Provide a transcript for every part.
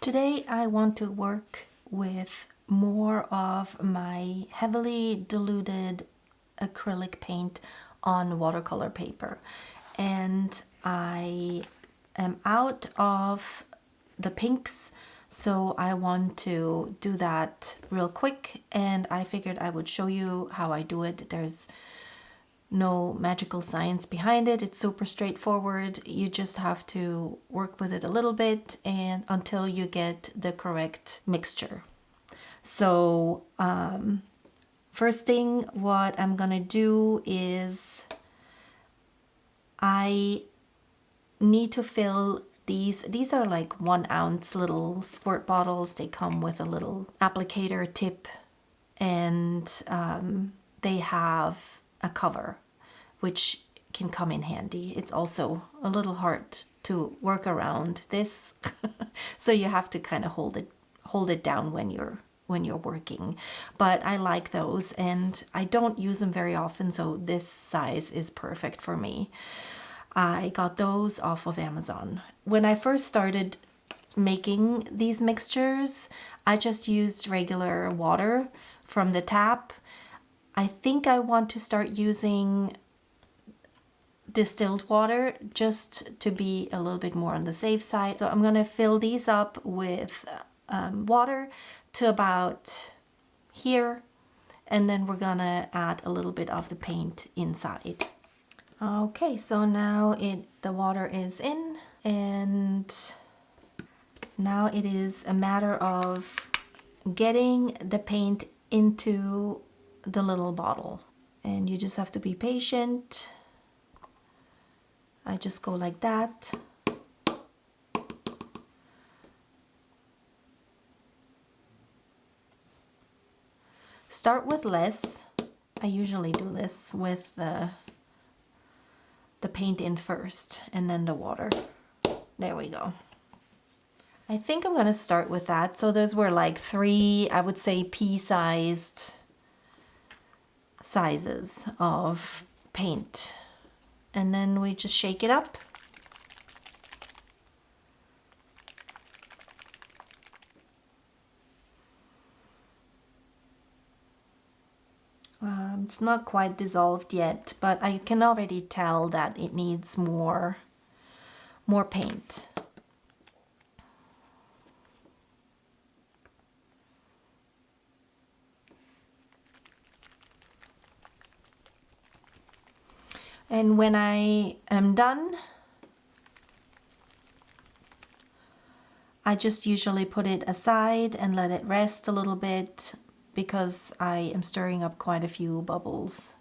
Today I want to work with more of my heavily diluted acrylic paint on watercolor paper, and I am out of the pinks, so I want to do that real quick, and I figured I would show you how I do it. There's no magical science behind it. It's super straightforward. You just have to work with it a little bit and until you get the correct mixture. So first thing what I'm gonna do is I need to fill these are like 1 ounce little squirt bottles. They come with a little applicator tip, and they have a cover which can come in handy. It's also a little hard to work around this so you have to kind of hold it down when you're working, but I like those and I don't use them very often, so this size is perfect for me. I got those off of Amazon. When I first started making these mixtures, I just used regular water from the tap. I think I want to start using distilled water just to be a little bit more on the safe side. So I'm gonna fill these up with water to about here, and then we're gonna add a little bit of the paint inside. Okay, so now the water is in, and now it is a matter of getting the paint into the little bottle, and you just have to be patient. I just go like that. Start with less. I usually do this with the paint in first and then the water. There we go. I think I'm gonna start with that. So those were like 3, I would say, pea-sized sizes of paint. And then we just shake it up. It's not quite dissolved yet, but I can already tell that it needs more paint. And when I am done, I just usually put it aside and let it rest a little bit because I am stirring up quite a few bubbles.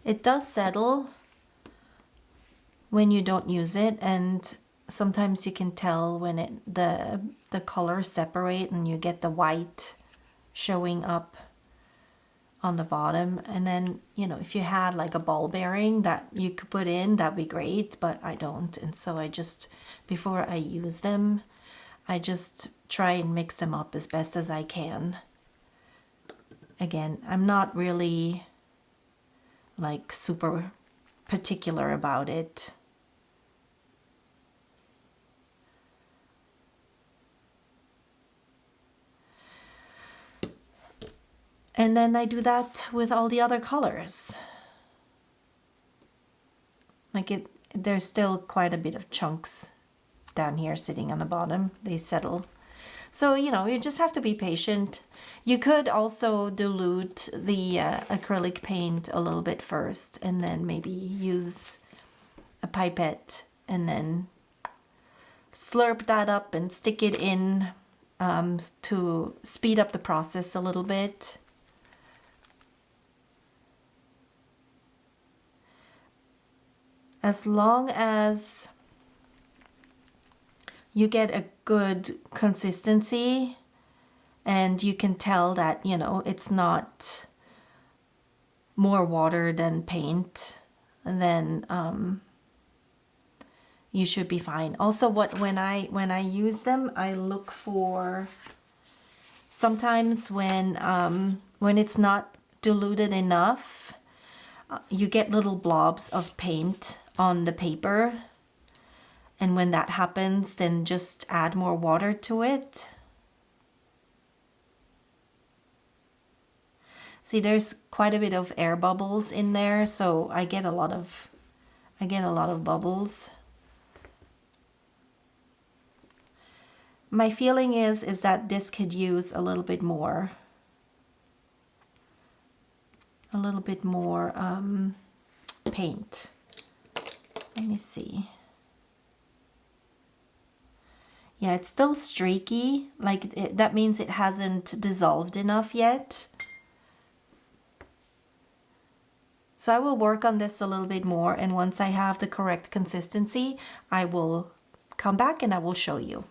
It does settle when you don't use it, and sometimes you can tell when the colors separate and you get the white showing up on the bottom. And then, you know, if you had like a ball bearing that you could put in, that'd be great, but I don't. And so I just, before I use them, I just try and mix them up as best as I can. Again, I'm not really like super particular about it. And then I do that with all the other colors. Like there's still quite a bit of chunks down here sitting on the bottom. They settle. So, you know, you just have to be patient. You could also dilute the acrylic paint a little bit first and then maybe use a pipette and then slurp that up and stick it in to speed up the process a little bit. As long as you get a good consistency and you can tell that, you know, it's not more water than paint, then you should be fine. Also, when I use them, I look for sometimes when it's not diluted enough, you get little blobs of paint on the paper. And when that happens, then just add more water to it. See, there's quite a bit of air bubbles in there, so I get a lot of bubbles. My feeling is that this could use a little bit more paint. Let me see. Yeah, it's still streaky, like that means it hasn't dissolved enough yet. So I will work on this a little bit more, and once I have the correct consistency, I will come back and I will show you.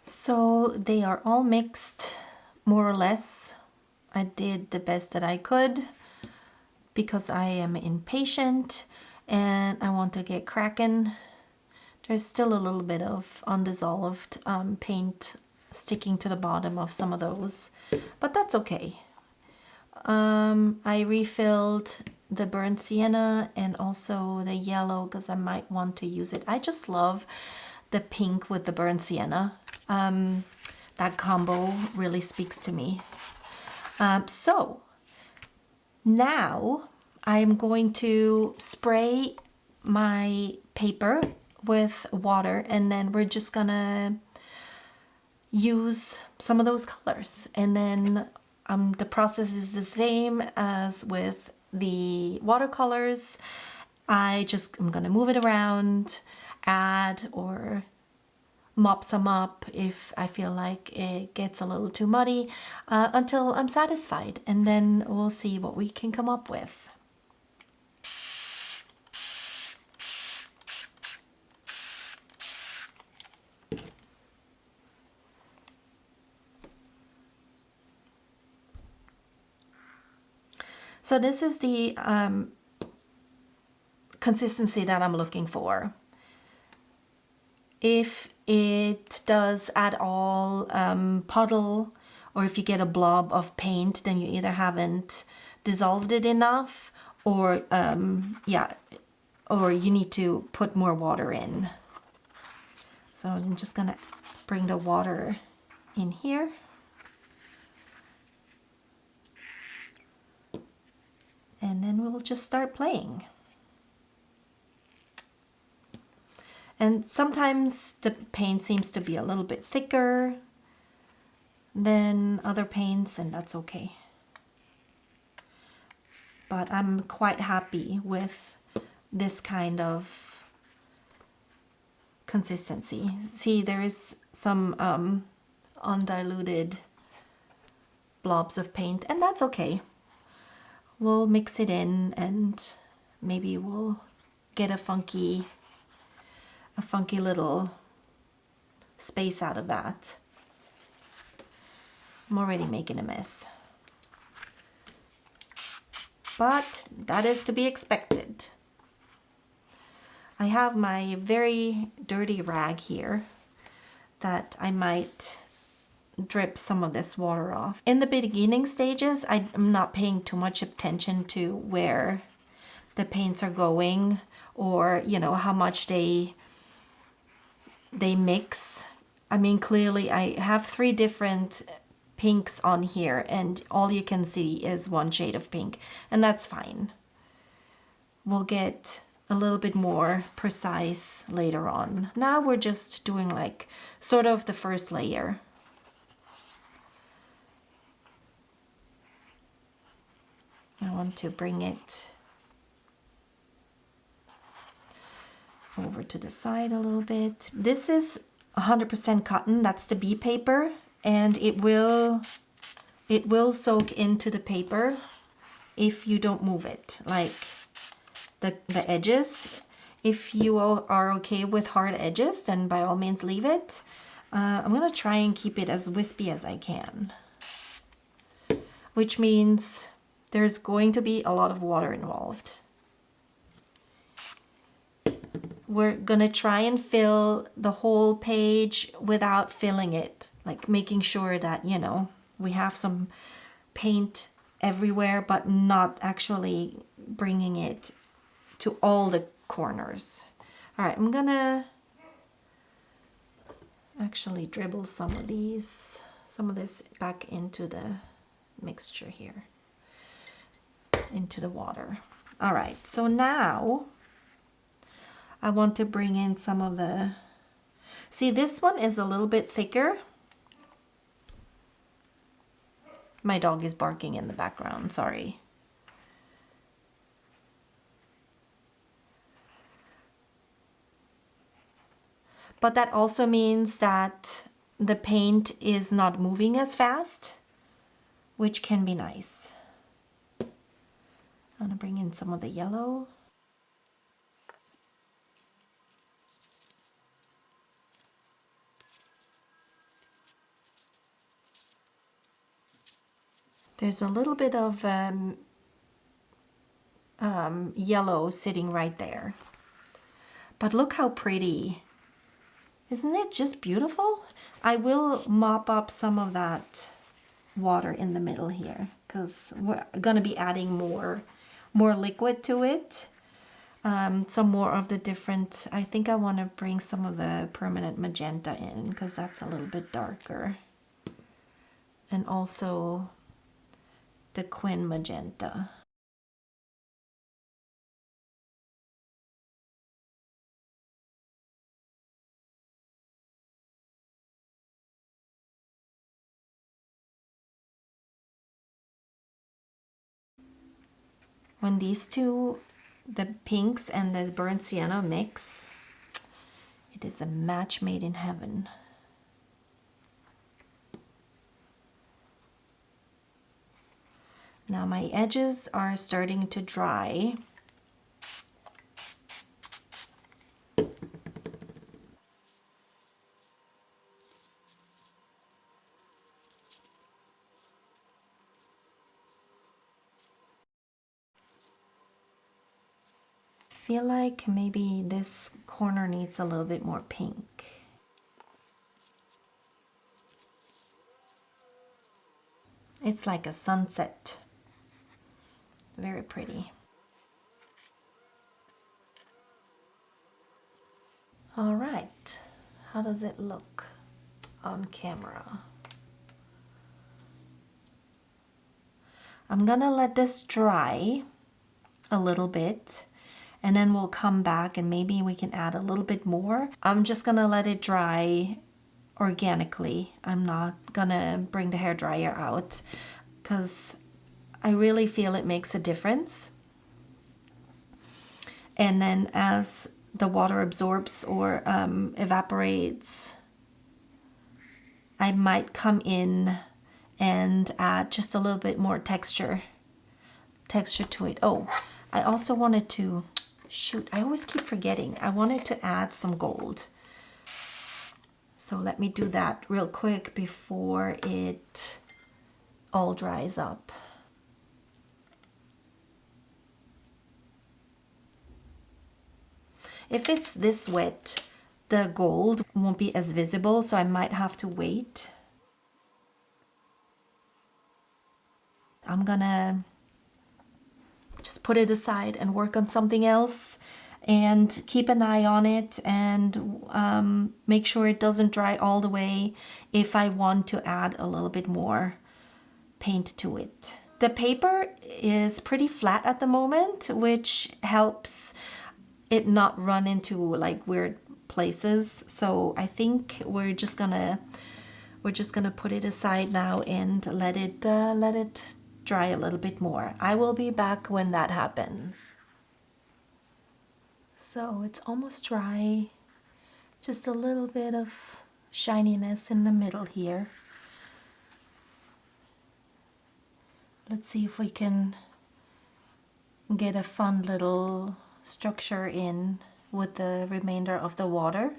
So they are all mixed, more or less. I did the best that I could because I am impatient and I want to get cracking. There's still a little bit of undissolved paint sticking to the bottom of some of those, but that's okay. I refilled the burnt sienna and also the yellow because I might want to use it. I just love the pink with the burnt sienna. That combo really speaks to me. So now I'm going to spray my paper with water, and then we're just gonna use some of those colors, and then the process is the same as with the watercolors. I'm gonna move it around, add or mop some up if I feel like it gets a little too muddy, until I'm satisfied, and then we'll see what we can come up with. So this is the consistency that I'm looking for. If it does at all puddle, or if you get a blob of paint, then you either haven't dissolved it enough, or or you need to put more water in. So I'm just gonna bring the water in here. And then we'll just start playing. And sometimes the paint seems to be a little bit thicker than other paints, and that's okay. But I'm quite happy with this kind of consistency. See, there is some undiluted blobs of paint, and that's okay. We'll mix it in, and maybe we'll get a funky little space out of that. I'm already making a mess, but that is to be expected. I have my very dirty rag here that I might drip some of this water off. In the beginning stages, I'm not paying too much attention to where the paints are going, or how much they mix. I mean, clearly I have 3 different pinks on here, and all you can see is one shade of pink, and that's fine. We'll get a little bit more precise later on. Now we're just doing like sort of the first layer. I want to bring it over to the side a little bit. This is 100% cotton, that's the bee paper, and it will soak into the paper if you don't move it, like the edges. If you are okay with hard edges, then by all means leave it. I'm gonna try and keep it as wispy as I can, which means there's going to be a lot of water involved. We're gonna try and fill the whole page without filling it, like making sure that, we have some paint everywhere, but not actually bringing it to all the corners. All right, I'm gonna actually dribble some of this back into the mixture here, into the water. All right, so now I want to bring in some of the, see, this one is a little bit thicker. My dog is barking in the background, sorry. But that also means that the paint is not moving as fast, which can be nice. I'm gonna bring in some of the yellow. There's a little bit of yellow sitting right there. But look how pretty. Isn't it just beautiful? I will mop up some of that water in the middle here because we're going to be adding more liquid to it. Some more of the different, I think I want to bring some of the permanent magenta in because that's a little bit darker. And also the quin magenta. When these two, the pinks and the burnt sienna mix, it is a match made in heaven. Now my edges are starting to dry. Feel like maybe this corner needs a little bit more pink. It's like a sunset. Very pretty. All right, how does it look on camera? I'm gonna let this dry a little bit and then we'll come back and maybe we can add a little bit more. I'm just gonna let it dry organically. I'm not gonna bring the hairdryer out because I really feel it makes a difference. And then as the water absorbs or evaporates, I might come in and add just a little bit more texture to it. Oh, I also wanted to, shoot, I always keep forgetting. I wanted to add some gold. So let me do that real quick before it all dries up. If it's this wet, the gold won't be as visible, so I might have to wait. I'm gonna just put it aside and work on something else and keep an eye on it and make sure it doesn't dry all the way if I want to add a little bit more paint to it. The paper is pretty flat at the moment, which helps it not run into like weird places. So I think we're just gonna put it aside now and let it dry a little bit more. I will be back when that happens. So it's almost dry. Just a little bit of shininess in the middle here. Let's see if we can get a fun little structure in with the remainder of the water.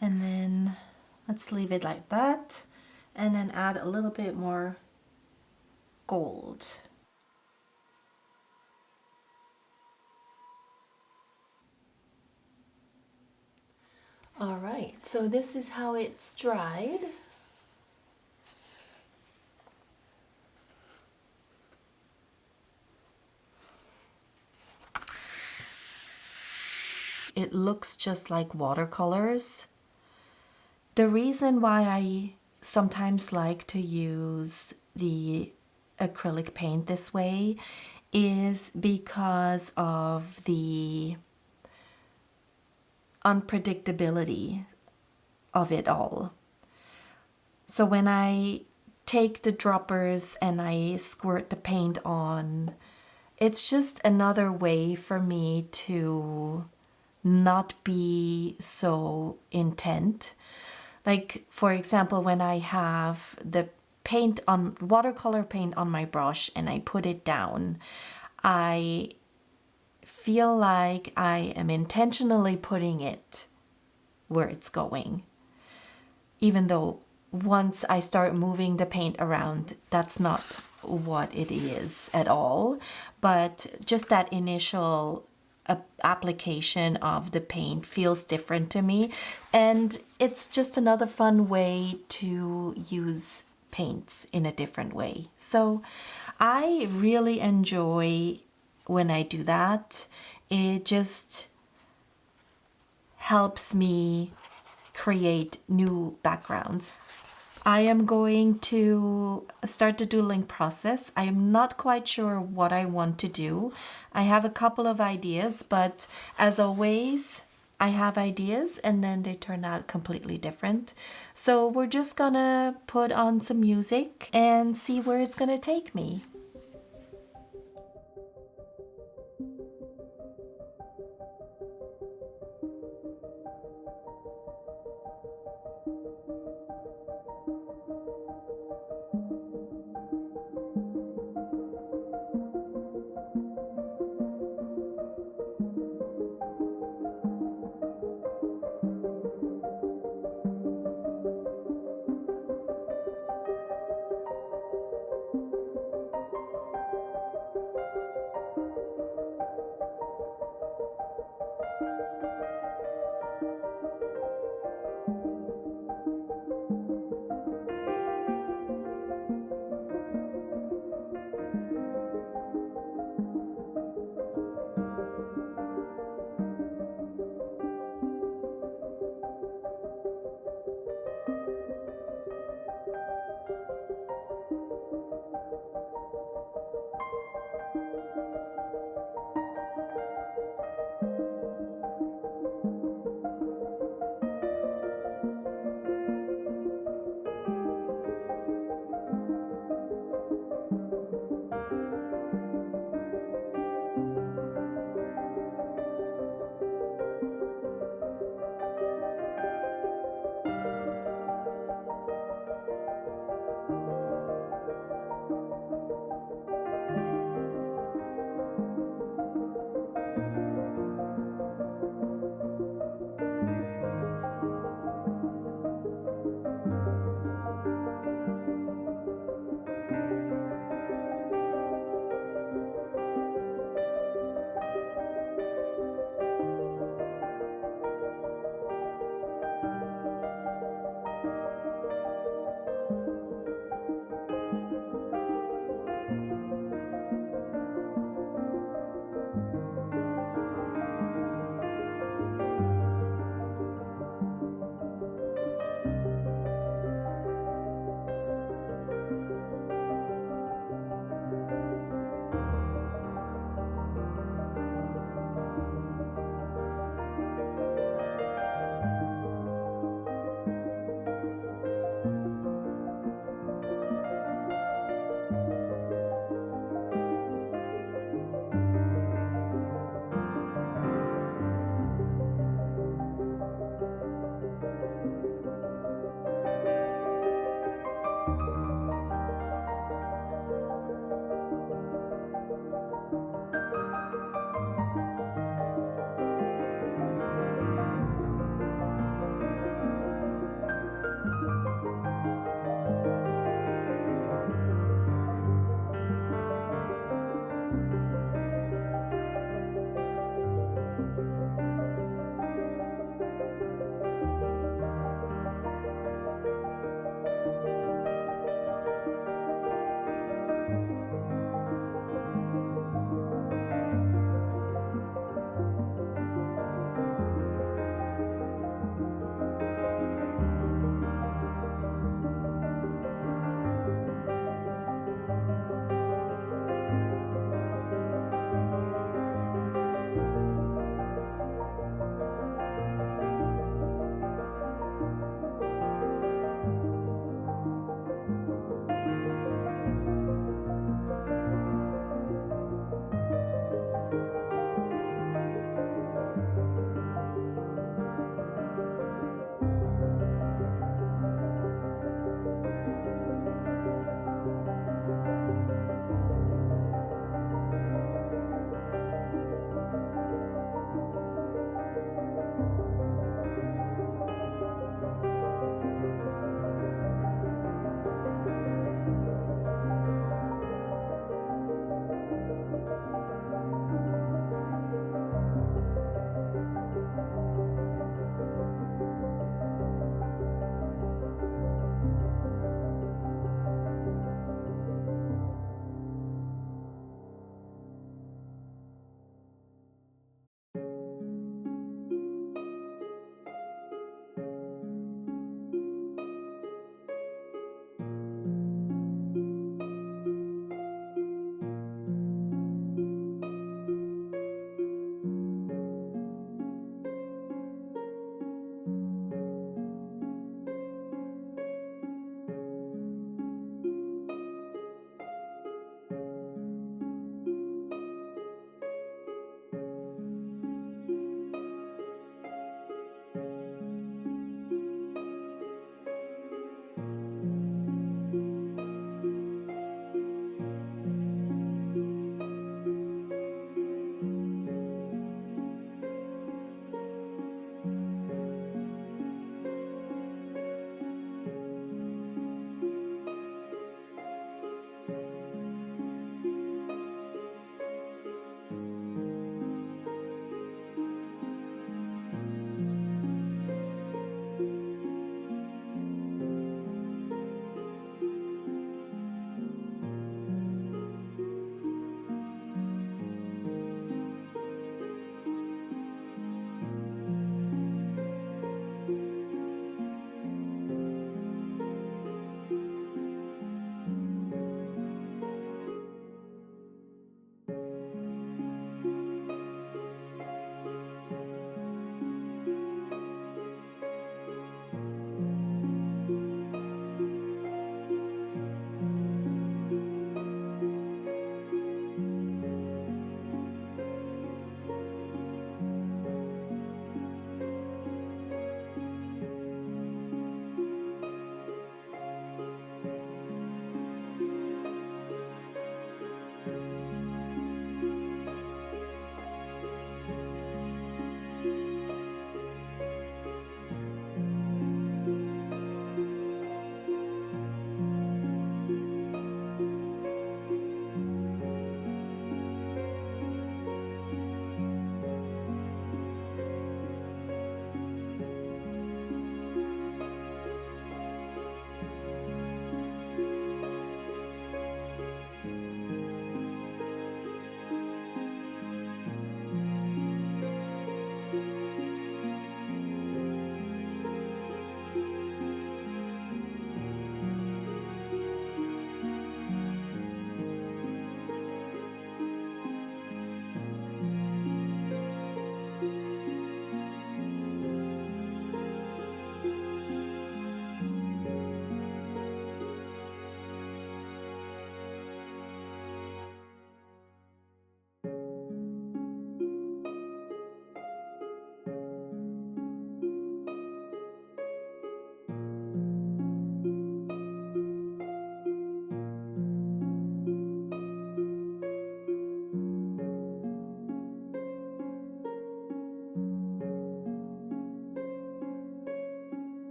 And then let's leave it like that and then add a little bit more gold. All right, so this is how it's dried. it looks just like watercolors. The reason why I sometimes like to use the acrylic paint this way is because of the unpredictability of it all. So when I take the droppers and I squirt the paint on, it's just another way for me to not be so intent. Like, for example, when I have the paint on watercolor paint on my brush and I put it down, I feel like I am intentionally putting it where it's going. Even though once I start moving the paint around, that's not what it is at all. But just that initial application of the paint feels different to me. And it's just another fun way to use paints in a different way. So I really enjoy when I do that. It just helps me create new backgrounds. I am going to start the doodling process. I am not quite sure what I want to do. I have a couple of ideas, but as always, I have ideas and then they turn out completely different. So we're just gonna put on some music and see where it's gonna take me.